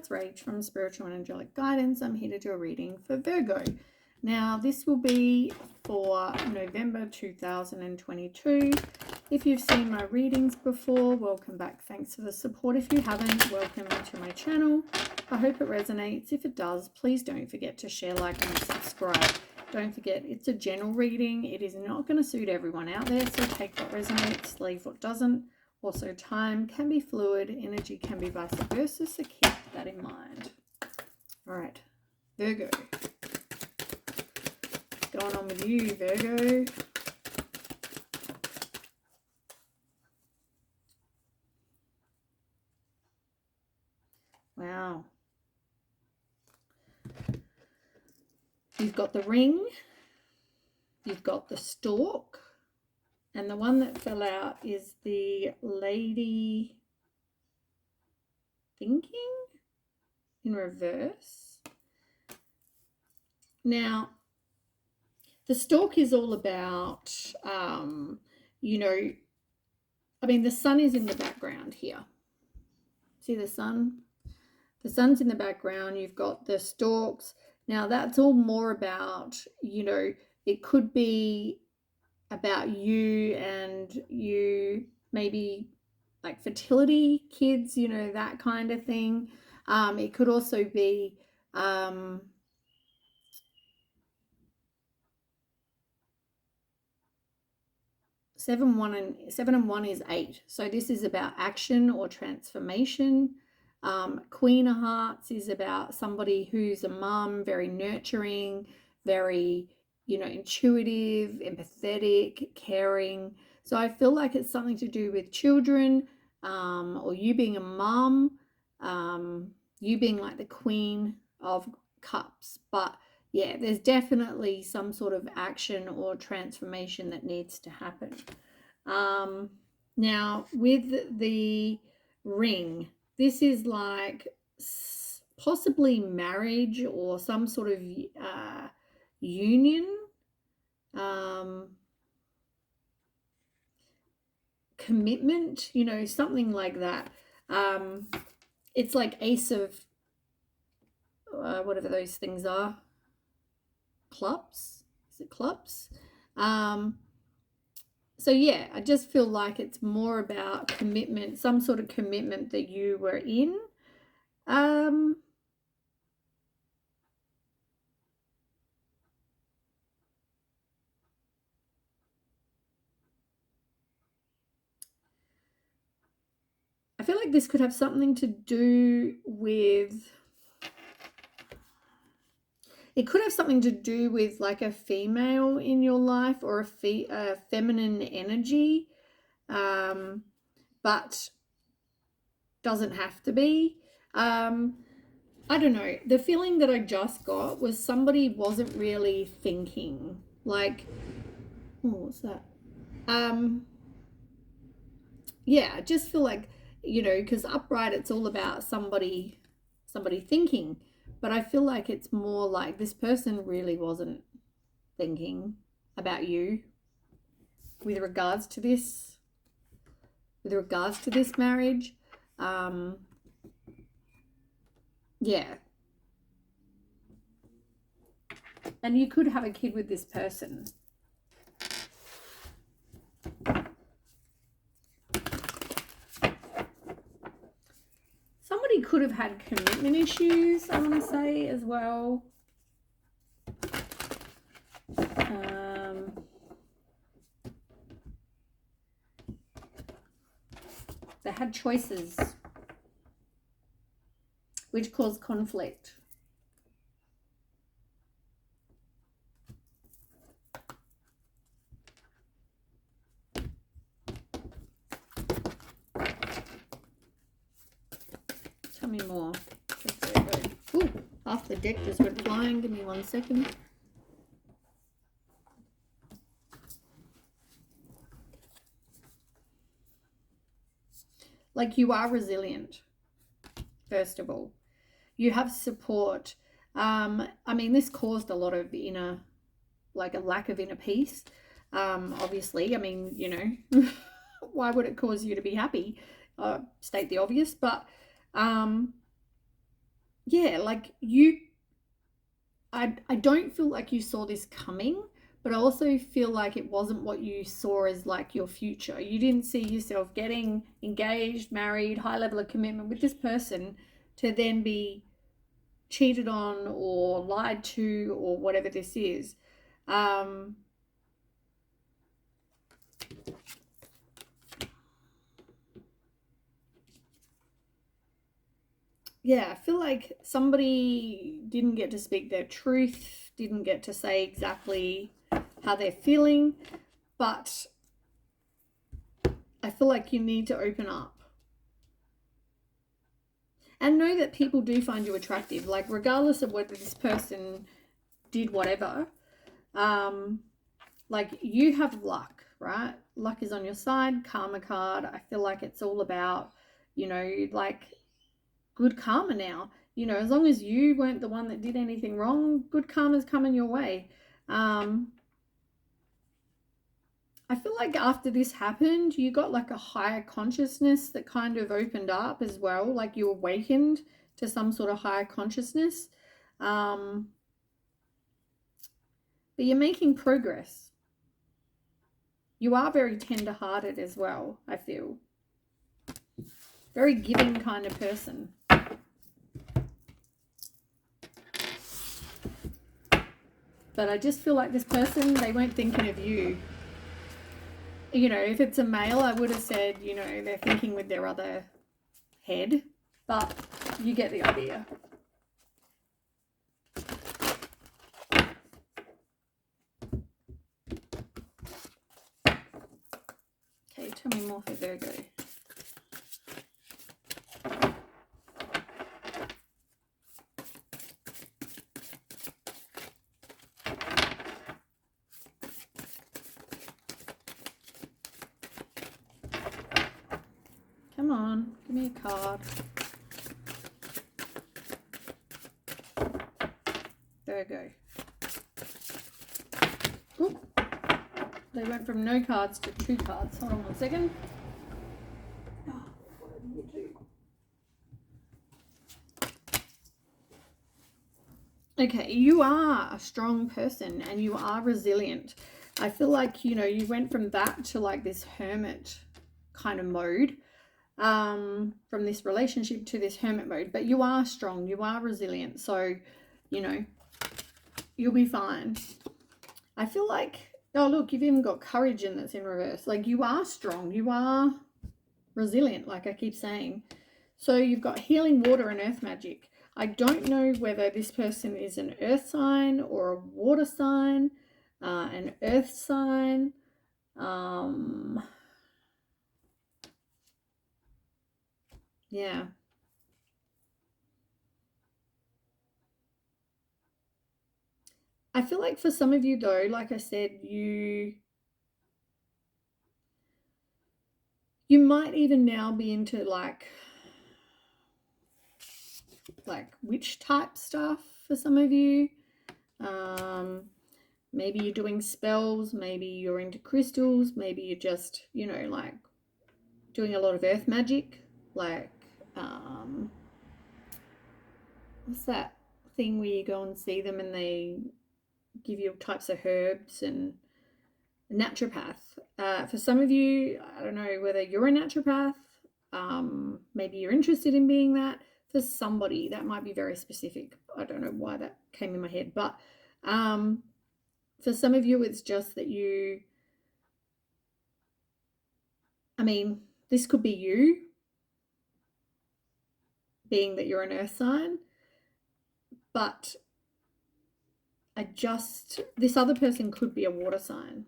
it's Rach from Spiritual and Angelic Guidance. I'm here to do a reading for Virgo. Now, this will be for November 2022. If you've seen my readings before, welcome back. Thanks for the support. If you haven't, welcome to my channel. I hope it resonates. If it does, please don't forget to share, like, and subscribe. Don't forget, it's a general reading. It is not going to suit everyone out there, so take what resonates, leave what doesn't. Also, time can be fluid, energy can be vice versa, so keep that in mind. All right, Virgo. What's going on with you, Virgo? Wow. You've got the ring, you've got the stork, and the one that fell out is the lady thinking in reverse. Now, the stork is all about, you know, I mean, the sun is in the background here. See the sun? The sun's in the background. You've got the storks. Now, that's all more about, you know, it could be about you and you maybe like fertility, kids, you know, that kind of thing. It could also be 7 and 1 is 8. So this is about action or transformation. Queen of Hearts is about somebody who's a mum, very nurturing, very, you know, intuitive, empathetic, caring. So I feel like it's something to do with children, or you being a mum, you being like the Queen of Cups. But yeah, there's definitely some sort of action or transformation that needs to happen. Now, with the ring, this is like possibly marriage or some sort of union, commitment, you know, something like that. It's like Ace of whatever those things are. Clubs? Is it clubs? So yeah, I just feel like it's more about commitment, some sort of commitment that you were in. I feel like this could have something to do with, it could have something to do with like a female in your life or a feminine energy, but doesn't have to be. I don't know. The feeling that I just got was somebody wasn't really thinking. Like, oh, what's that? Yeah, I just feel like, you know, because upright, it's all about somebody thinking. But I feel like it's more like this person really wasn't thinking about you with regards to this marriage. Yeah. And you could have a kid with this person. Somebody could have had commitment issues, I want to say, as well. They had choices which caused conflict. Tell me more. Ooh, half the deck just went flying. Give me 1 second. Like, you are resilient, first of all. You have support. I mean, this caused a lot of inner, like a lack of inner peace. Obviously, I mean, you know, why would it cause you to be happy? State the obvious. But yeah, like I don't feel like you saw this coming, but I also feel like it wasn't what you saw as like your future. You didn't see yourself getting engaged, married, high level of commitment with this person to then be cheated on or lied to or whatever this is. Yeah, I feel like somebody didn't get to speak their truth, didn't get to say exactly how they're feeling, but I feel like you need to open up and know that people do find you attractive, like regardless of whether this person did whatever. Like you have luck, right? Luck is on your side. Karma card, I feel like it's all about, like good karma now. As long as you weren't the one that did anything wrong, good karma's coming your way. I feel like after this happened, you got like a higher consciousness that kind of opened up as well. Like you awakened to some sort of higher consciousness. But you're making progress. You are very tender-hearted as well, I feel. Very giving kind of person. But I just feel like this person, they weren't thinking of you. If it's a male, I would have said, they're thinking with their other head. But you get the idea. Okay, tell me more for Virgo. Come on, give me a card. Virgo. Oop. They went from no cards to 2 cards. Hold on one second. Oh, what did you do? Okay, you are a strong person and you are resilient. I feel like, you went from that to like this hermit kind of mode. From this relationship to this hermit mode, but you are strong, you are resilient, so you'll be fine. I feel like, oh look, you've even got courage in that's in reverse. Like you are strong, you are resilient, like I keep saying. So you've got healing, water, and earth magic. I don't know whether this person is an earth sign or a water sign, an earth sign. Yeah. I feel like for some of you though, like I said, you might even now be into like witch type stuff for some of you. Maybe you're doing spells, maybe you're into crystals, maybe you're just, like doing a lot of earth magic, like what's that thing where you go and see them and they give you types of herbs, and naturopath. For some of you, I don't know whether you're a naturopath, maybe you're interested in being that. For somebody, that might be very specific. I don't know why that came in my head, but for some of you, it's just that this could be you, being that you're an earth sign, but this other person could be a water sign.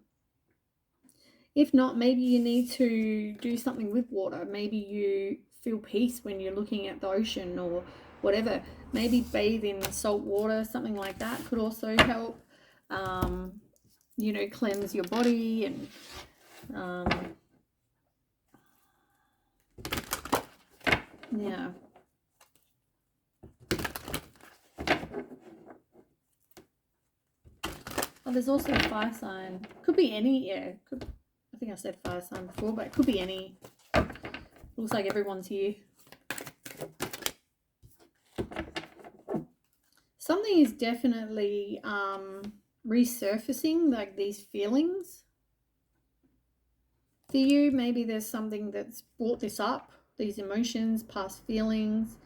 If not, maybe you need to do something with water. Maybe you feel peace when you're looking at the ocean or whatever. Maybe bathe in salt water, something like that could also help, cleanse your body. And yeah. Oh, there's also a fire sign. Could be any, yeah. I think I said fire sign before, but it could be any. Looks like everyone's here. something is definitely resurfacing, like these feelings for you. Maybe there's something that's brought this up, these emotions, past feelings.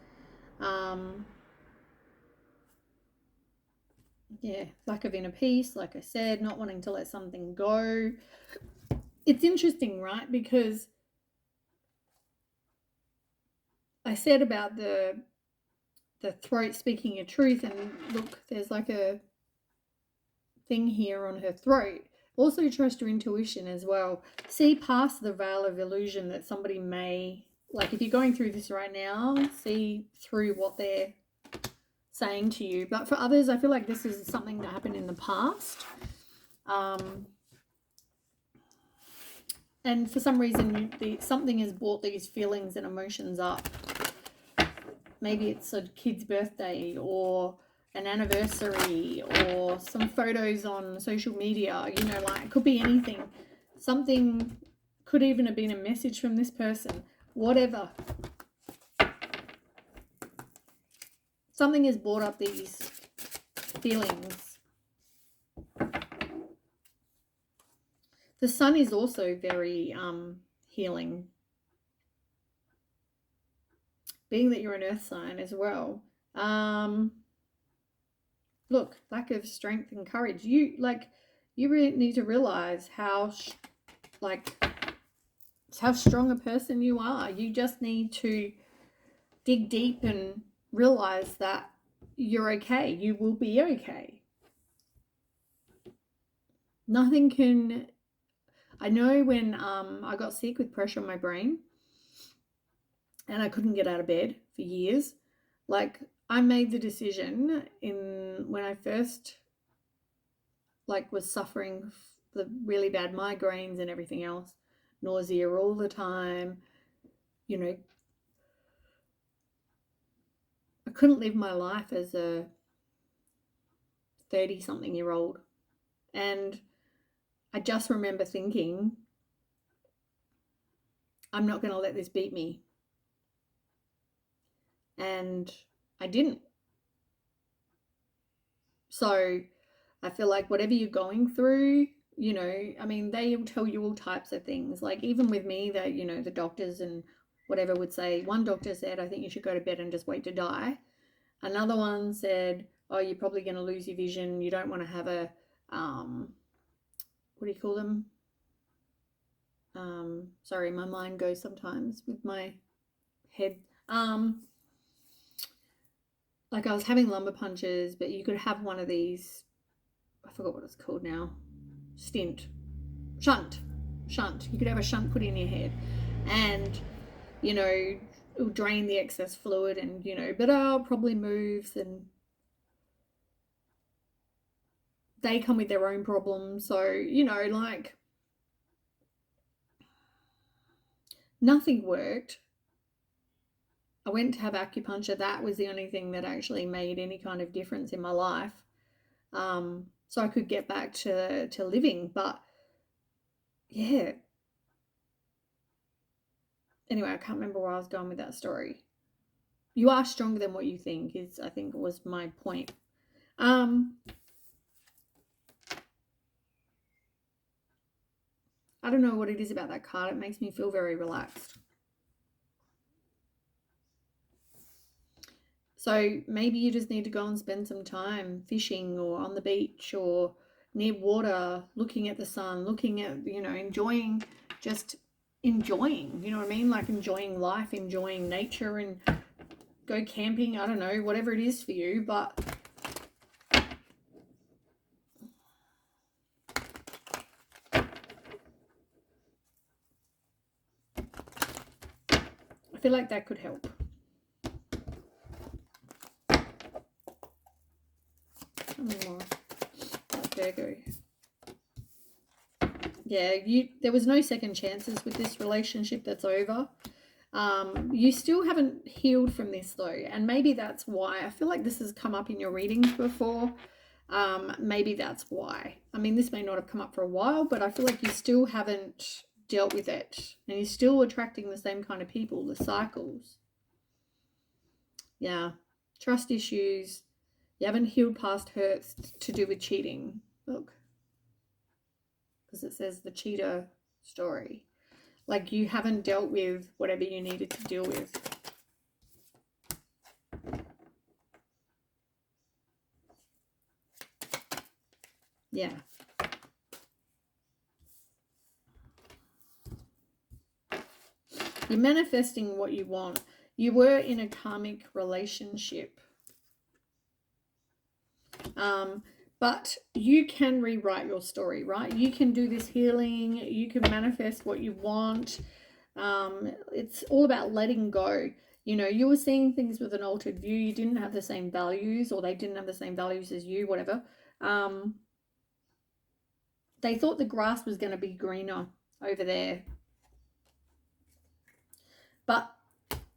Yeah, lack of inner peace, like I said, not wanting to let something go. It's interesting, right? Because I said about the throat speaking your truth, and look, there's like a thing here on her throat. Also trust your intuition as well. See past the veil of illusion that somebody may, like if you're going through this right now, see through what they're saying to you. But for others, I feel like this is something that happened in the past. And for some reason, something has brought these feelings and emotions up. Maybe it's a kid's birthday or an anniversary or some photos on social media, you know, like it could be anything. Something could even have been a message from this person, whatever. Something has brought up these feelings. The sun is also very healing. Being that you're an earth sign as well. Look, lack of strength and courage. You really need to realize how strong a person you are. You just need to dig deep and realize that you're okay. You will be okay. Nothing can. I know when I got sick with pressure on my brain and I couldn't get out of bed for years, like I made the decision when I first was suffering the really bad migraines and everything else, nausea all the time, you know, I couldn't live my life as a 30-something-year-old. And I just remember thinking, I'm not going to let this beat me. And I didn't. So I feel like whatever you're going through, you know, I mean, they will tell you all types of things. Like even with me, that, you know, the doctors and whatever would say, one doctor said, I think you should go to bed and just wait to die. Another one said, oh, you're probably going to lose your vision. You don't want to have a, what do you call them? Sorry, my mind goes sometimes with my head. Like I was having lumbar punctures, but you could have one of these, I forgot what it's called now, shunt. You could have a shunt put in your head and, you know, it'll drain the excess fluid and, you know, but I'll probably moves, and they come with their own problems. So, you know, like nothing worked. I went to have acupuncture. That was the only thing that actually made any kind of difference in my life. So I could get back to living. But yeah. Anyway, I can't remember where I was going with that story. You are stronger than what you think is, I think, was my point. I don't know what it is about that card. It makes me feel very relaxed. So maybe you just need to go and spend some time fishing or on the beach or near water, looking at the sun, looking at, you know, enjoying, you know what I mean? Like enjoying life, enjoying nature, and go camping. I don't know, whatever it is for you, but I feel like that could help. More. Virgo. Yeah, there was no second chances with this relationship that's over. You still haven't healed from this though, and maybe that's why. I feel like this has come up in your readings before. Maybe that's why. I mean, this may not have come up for a while, but I feel like you still haven't dealt with it, and you're still attracting the same kind of people, the cycles. Yeah, trust issues, You haven't healed past hurts to do with cheating. Look, because it says the cheater story. Like you haven't dealt with whatever you needed to deal with. Yeah. You're manifesting what you want. You were in a karmic relationship. But you can rewrite your story, right? You can do this healing. You can manifest what you want. It's all about letting go. You know, you were seeing things with an altered view. You didn't have the same values, or they didn't have the same values as you, whatever. They thought the grass was going to be greener over there. But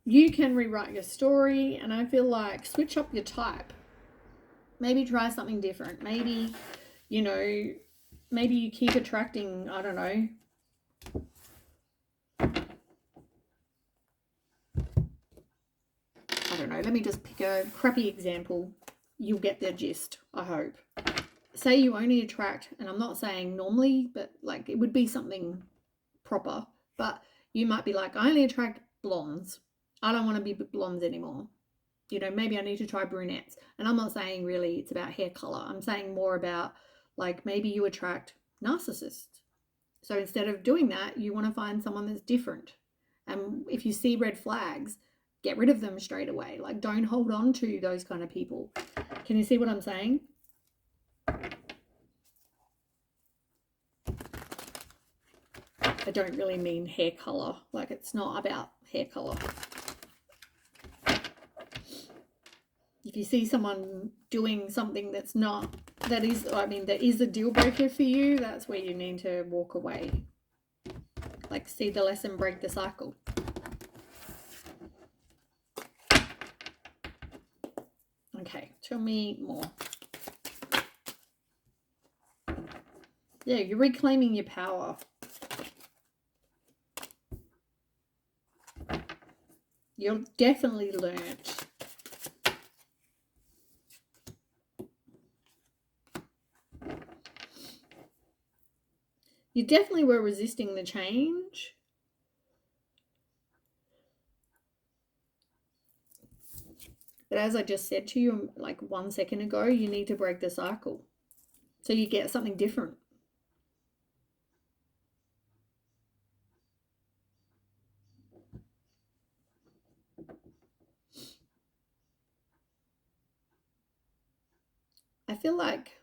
you can rewrite your story, and I feel like switch up your type. Maybe try something different. Maybe, you know, maybe you keep attracting, I don't know. I don't know. Let me just pick a crappy example. You'll get the gist, I hope. Say you only attract, and I'm not saying normally, but like it would be something proper, but you might be like, I only attract blondes. I don't want to be blondes anymore. You know, maybe I need to try brunettes. And I'm not saying really it's about hair color. I'm saying more about like maybe you attract narcissists. So instead of doing that, you want to find someone that's different. And if you see red flags, get rid of them straight away. Like don't hold on to those kind of people. Can you see what I'm saying? I don't really mean hair color. Like it's not about hair color. If you see someone doing something that is a deal breaker for you, that's where you need to walk away. Like see the lesson, break the cycle. Okay, tell me more. Yeah, you're reclaiming your power. You're definitely learnt. You definitely were resisting the change. But as I just said to you like 1 second ago, you need to break the cycle. So you get something different. I feel like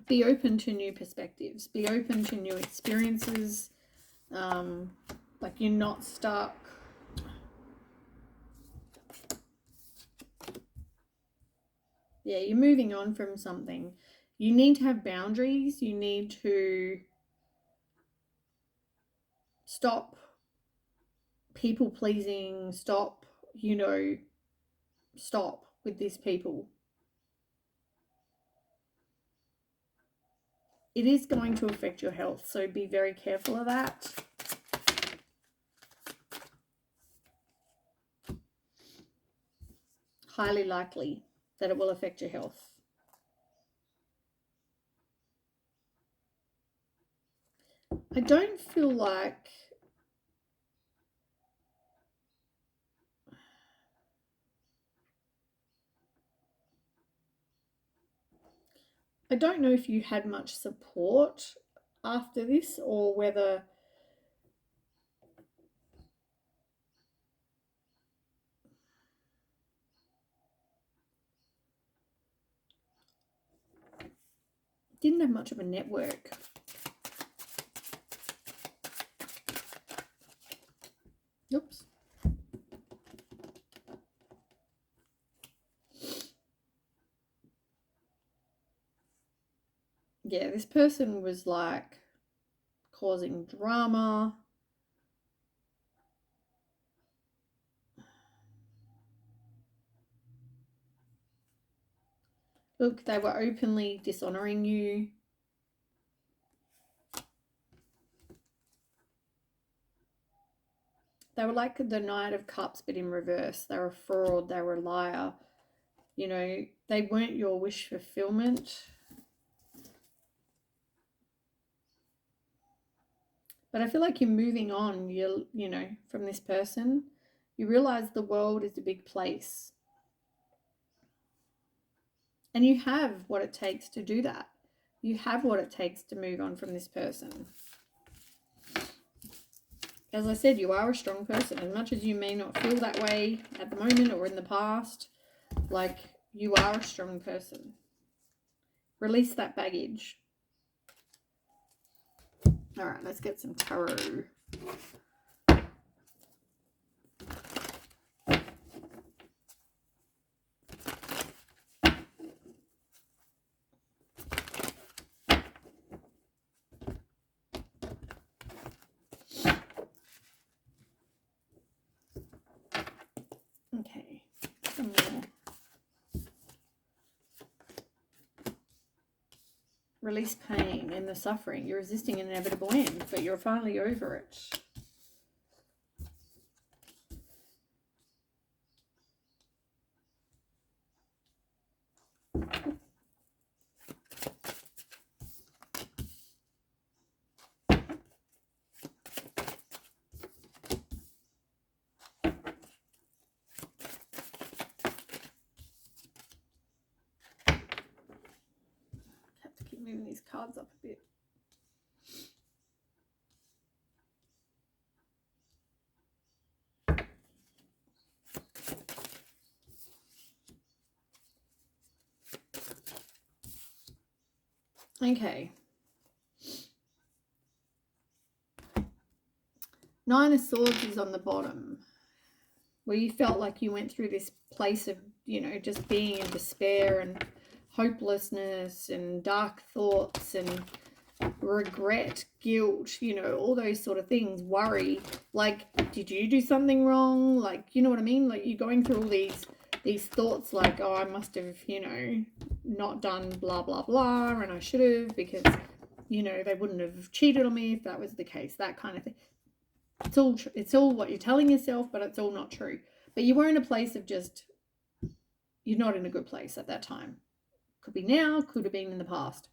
be open to new perspectives. Be open to new experiences. Like you're not stuck. Yeah, you're moving on from something. You need to have boundaries. You need to stop people pleasing. Stop, stop with these people. It is going to affect your health, so be very careful of that. Highly likely that it will affect your health. I don't feel like I don't know if you had much support after this or whether didn't have much of a network. Oops. Yeah, this person was like causing drama. Look, they were openly dishonoring you. They were like the Knight of Cups, but in reverse. They were a fraud. They were a liar. You know, they weren't your wish fulfillment. But I feel like you're moving on, you know, from this person. You realize the world is a big place. And you have what it takes to do that. You have what it takes to move on from this person. As I said, you are a strong person. As much as you may not feel that way at the moment or in the past, like, you are a strong person. Release that baggage. All right, let's get some tarot. Okay, some more. Release pain and the suffering. You're resisting an inevitable end, but you're finally over it. Have to keep moving these cards up a bit. Okay. Nine of Swords is on the bottom, where you felt like you went through this place of, you know, just being in despair and hopelessness and dark thoughts and regret, guilt, you know, all those sort of things, worry. Like, did you do something wrong? Like, you know what I mean? Like, you're going through all these thoughts like, oh, I must have, you know, not done blah, blah, blah, and I should have, because, you know, they wouldn't have cheated on me if that was the case, that kind of thing. It's all what you're telling yourself, but it's all not true. But you were in a place of just, you're not in a good place at that time. Could be now, could have been in the past.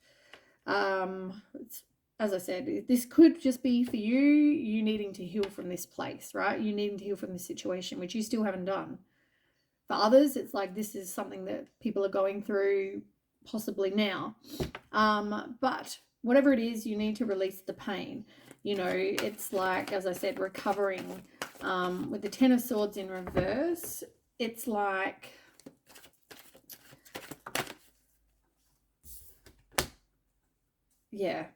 As I said, this could just be for you needing to heal from this place, right? You needing to heal from this situation, which you still haven't done. For others, it's like this is something that people are going through possibly now. But whatever it is, you need to release the pain. You know, it's like, as I said, recovering. With the Ten of Swords in reverse, it's like, yeah,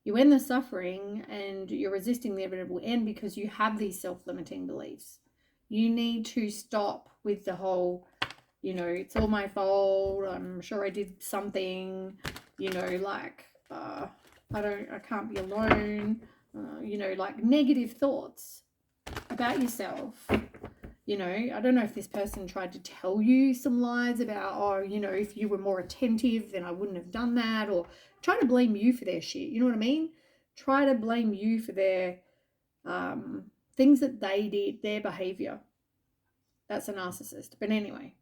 you end the suffering and you're resisting the inevitable end because you have these self-limiting beliefs. You need to stop with the whole, you know, it's all my fault, I'm sure I did something, you know, like, I can't be alone, you know, like negative thoughts about yourself. You know, I don't know if this person tried to tell you some lies about, oh, you know, if you were more attentive, then I wouldn't have done that, or try to blame you for their shit. You know what I mean? Try to blame you for their things that they did, their behavior. That's a narcissist. But anyway,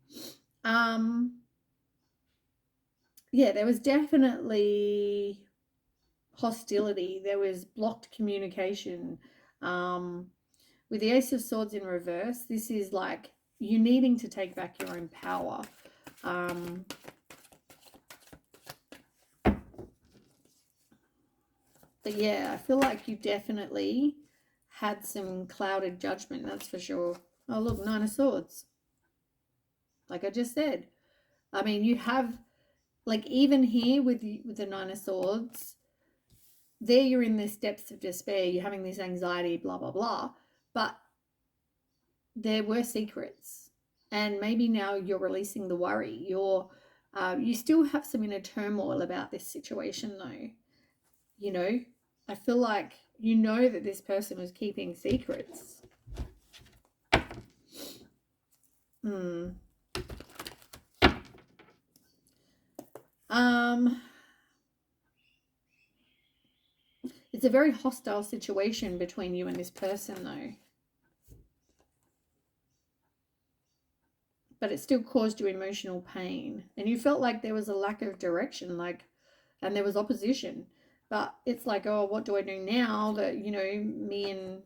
yeah, there was definitely hostility. There was blocked communication. With the Ace of Swords in reverse, this is like you needing to take back your own power. But yeah, I feel like you definitely had some clouded judgment, that's for sure. Oh, look, Nine of Swords. Like I just said. I mean, you have, like, even here with the Nine of Swords, there you're in this depths of despair, you're having this anxiety, blah, blah, blah. But there were secrets. And maybe now you're releasing the worry. You still have some inner turmoil about this situation, though. You know, I feel like you know that this person was keeping secrets. It's a very hostile situation between you and this person, though. but it still caused you emotional pain. And you felt like there was a lack of direction, like, and there was opposition. But it's like, oh, what do I do now that, you know, me and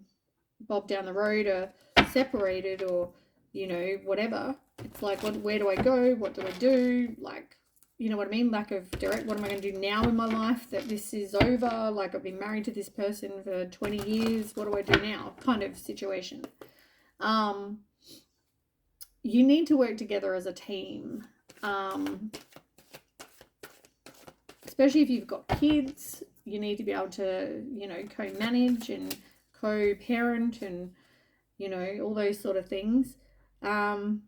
Bob down the road are separated, or, you know, whatever. It's like, where do I go? What do I do? Like, you know what I mean? Lack of direct. What am I going to do now in my life that this is over? Like, I've been married to this person for 20 years. What do I do now? Kind of situation. You need to work together as a team. Especially if you've got kids, you need to be able to, you know, co-manage and co-parent and, you know, all those sort of things. I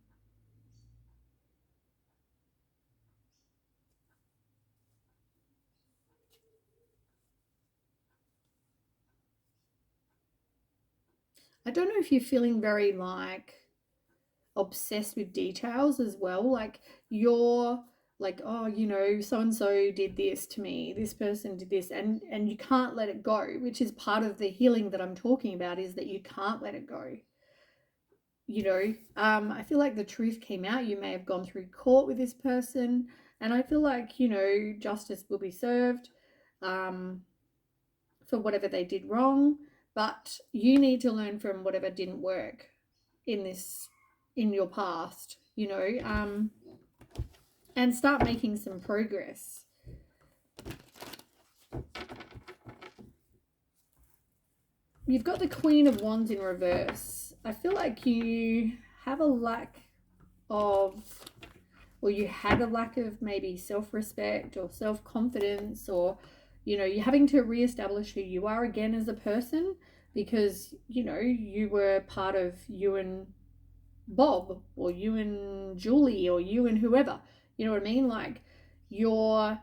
don't know if you're feeling very like obsessed with details as well. Like, you're like, oh, you know, so and so did this to me, this person did this, and you can't let it go, which is part of the healing that I'm talking about, is that you can't let it go. You know, I feel like the truth came out. You may have gone through court with this person, and I feel like, you know, justice will be served for whatever they did wrong, but you need to learn from whatever didn't work in your past, you know, and start making some progress. You've got the Queen of Wands in reverse. I feel like you have a lack of, or you had a lack of maybe self-respect or self-confidence, or, you know, you're having to reestablish who you are again as a person, because, you know, you were part of you and Bob, or you and Julie, or you and whoever. You know what I mean? Like, you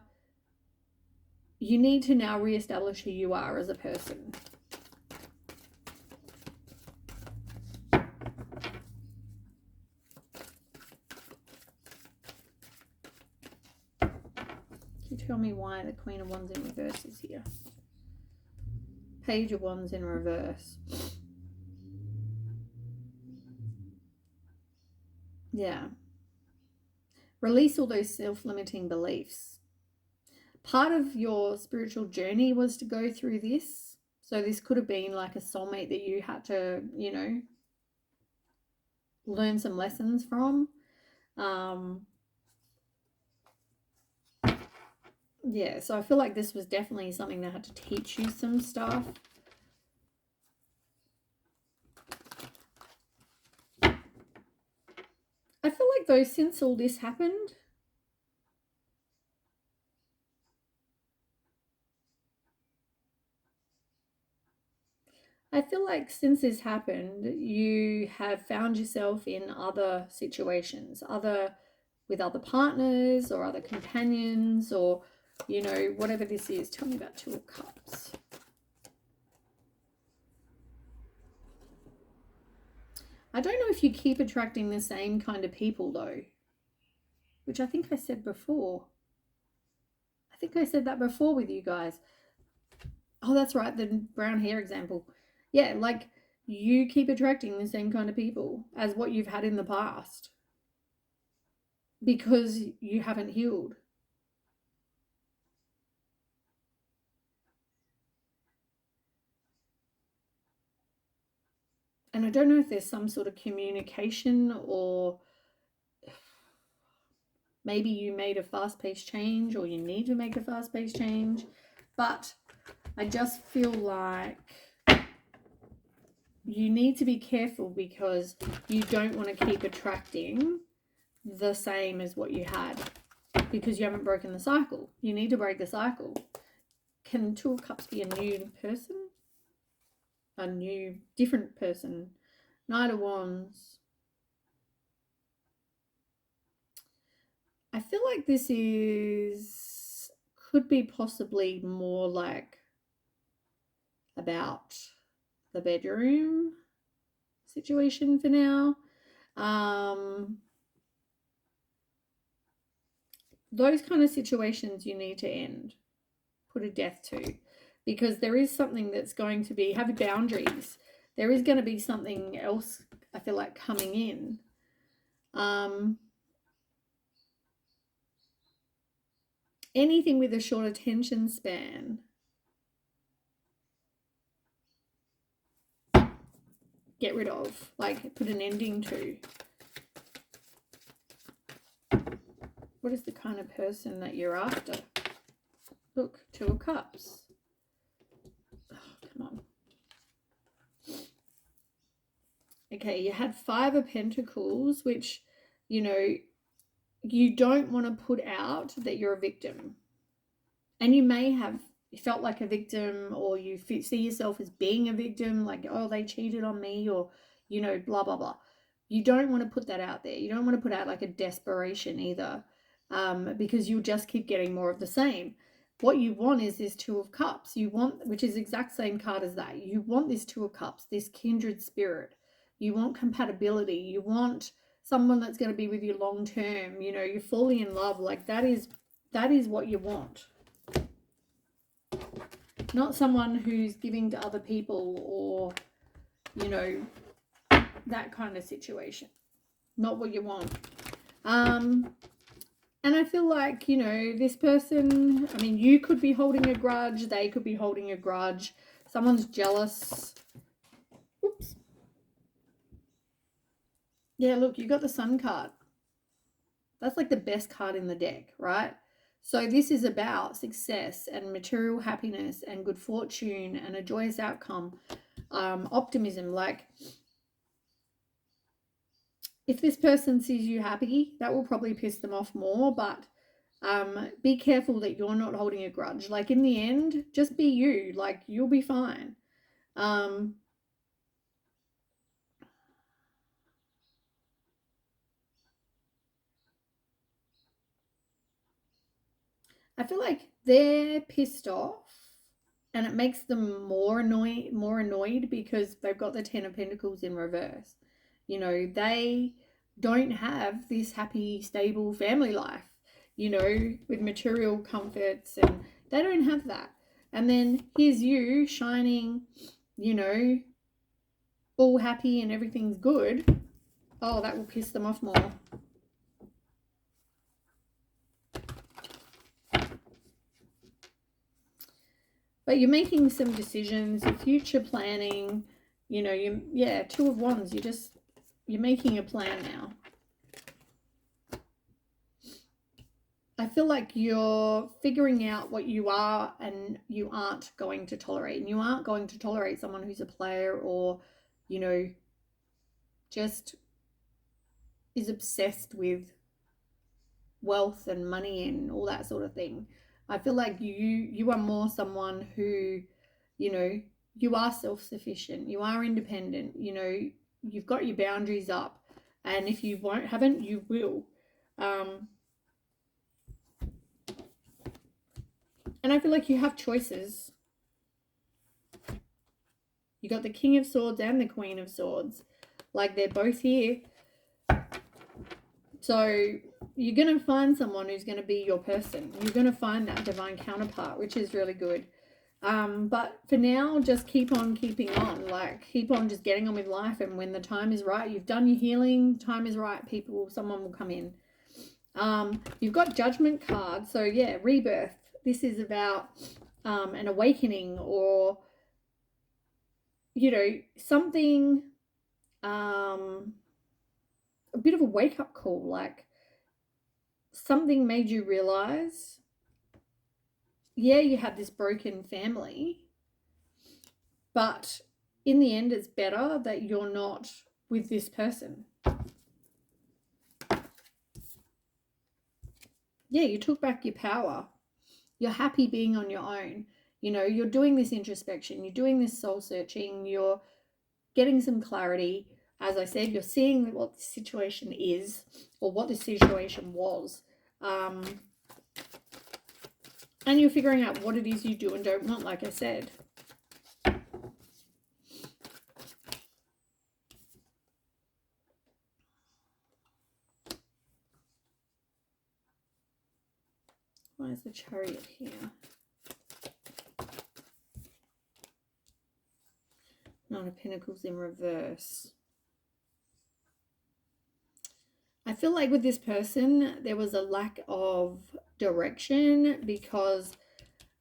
need to now reestablish who you are as a person. Can you tell me why the Queen of Wands in reverse is here? Page of Wands in reverse. Yeah. Release all those self-limiting beliefs. Part of your spiritual journey was to go through this. So this could have been like a soulmate that you had to, you know, learn some lessons from. Yeah, so I feel like this was definitely something that had to teach you some stuff. I feel like, though, since all this happened, I feel like since this happened, you have found yourself in other situations, with other partners or other companions, or, you know, whatever this is. Tell me about Two of Cups. I don't know if you keep attracting the same kind of people, though, which I think I said before. I think I said that before with you guys. Oh, that's right, the brown hair example. Yeah, like, you keep attracting the same kind of people as what you've had in the past because you haven't healed. And I don't know if there's some sort of communication, or maybe you made a fast-paced change, or you need to make a fast-paced change. But I just feel like you need to be careful, because you don't want to keep attracting the same as what you had, because you haven't broken the cycle. You need to break the cycle. Can Two of Cups be a new person? A new, different person? Knight of Wands. I feel like this could be possibly more like about the bedroom situation for now. Those kind of situations you need to end, put a death to, because there is something that's going to be, have boundaries. There is going to be something else, I feel like, coming in. Anything with a short attention span. Get rid of, like put an ending to. What is the kind of person that you're after? Look, 2 of Cups. Oh, come on. Okay, you had 5 of Pentacles, which, you know, you don't want to put out that you're a victim. And you may have felt like a victim, or you see yourself as being a victim, like, oh, they cheated on me, or, you know, blah, blah, blah. You don't want to put that out there. You don't want to put out like a desperation either, because you'll just keep getting more of the same. What you want is this 2 of Cups. You want, which is the exact same card as that. You want this 2 of Cups, this kindred spirit. You want compatibility. You want someone that's going to be with you long term. You know, you're falling in love. Like that is what you want. Not someone who's giving to other people, or, you know, that kind of situation. Not what you want. And I feel like, you know, this person, I mean, you could be holding a grudge. They could be holding a grudge. Someone's jealous. Oops. Yeah, look, you got the Sun card. That's like the best card in the deck, right? So this is about success and material happiness and good fortune and a joyous outcome, optimism. Like, if this person sees you happy, that will probably piss them off more, but be careful that you're not holding a grudge. Like, in the end, just be you. Like, you'll be fine. I feel like they're pissed off, and it makes them more annoyed because they've got the 10 of Pentacles in reverse. You know, they don't have this happy, stable family life, you know, with material comforts, and they don't have that. And then here's you shining, you know, all happy and everything's good. Oh, that will piss them off more. But you're making some decisions, you're future planning, you know, 2 of Wands, you're making a plan now. I feel like you're figuring out what you are and you aren't going to tolerate. And you aren't going to tolerate someone who's a player, or, you know, just is obsessed with wealth and money and all that sort of thing. I feel like you are more someone who, you know, you are self-sufficient, you are independent, you know, you've got your boundaries up, and if you haven't, you will. And I feel like you have choices. You got the King of Swords and the Queen of Swords. Like, they're both here. So you're going to find someone who's going to be your person. You're going to find that divine counterpart, which is really good. But for now, just keep on keeping on. Like, keep on just getting on with life. And when the time is right, you've done your healing, time is right, someone will come in. You've got Judgment card. So yeah, rebirth. This is about an awakening, or, you know, something, a bit of a wake-up call. Like, something made you realize, yeah, you had this broken family, but in the end, it's better that you're not with this person. Yeah, you took back your power. You're happy being on your own. You know, you're doing this introspection, you're doing this soul searching, you're getting some clarity. As I said, you're seeing what the situation is, or what the situation was. And you're figuring out what it is you do and don't want, like I said. Why is the Chariot here? Nine of Pentacles in reverse. I feel like with this person, there was a lack of direction, because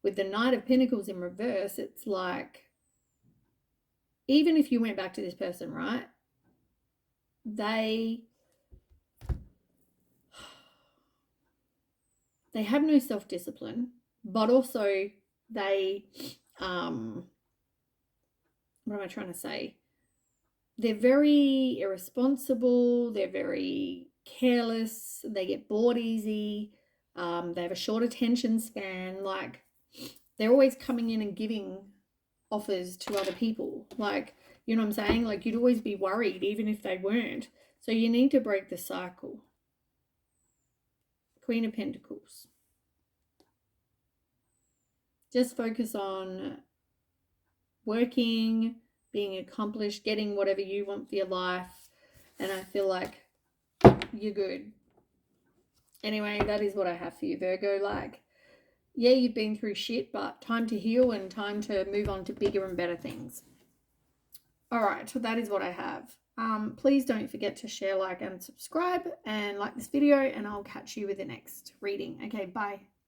with the Knight of Pentacles in reverse, it's like, even if you went back to this person, right, they have no self-discipline, but also they, what am I trying to say? They're very irresponsible. They're very careless. They get bored easy. They have a short attention span. Like, they're always coming in and giving offers to other people. Like, you know what I'm saying? Like, you'd always be worried even if they weren't. So you need to break the cycle. Queen of Pentacles. Just focus on working, being accomplished, getting whatever you want for your life. And I feel like you're good. Anyway, that is what I have for you, Virgo. Like, yeah, you've been through shit, but time to heal and time to move on to bigger and better things. All right, so that is what I have. Please don't forget to share, like, and subscribe, and like this video, and I'll catch you with the next reading. Okay, bye.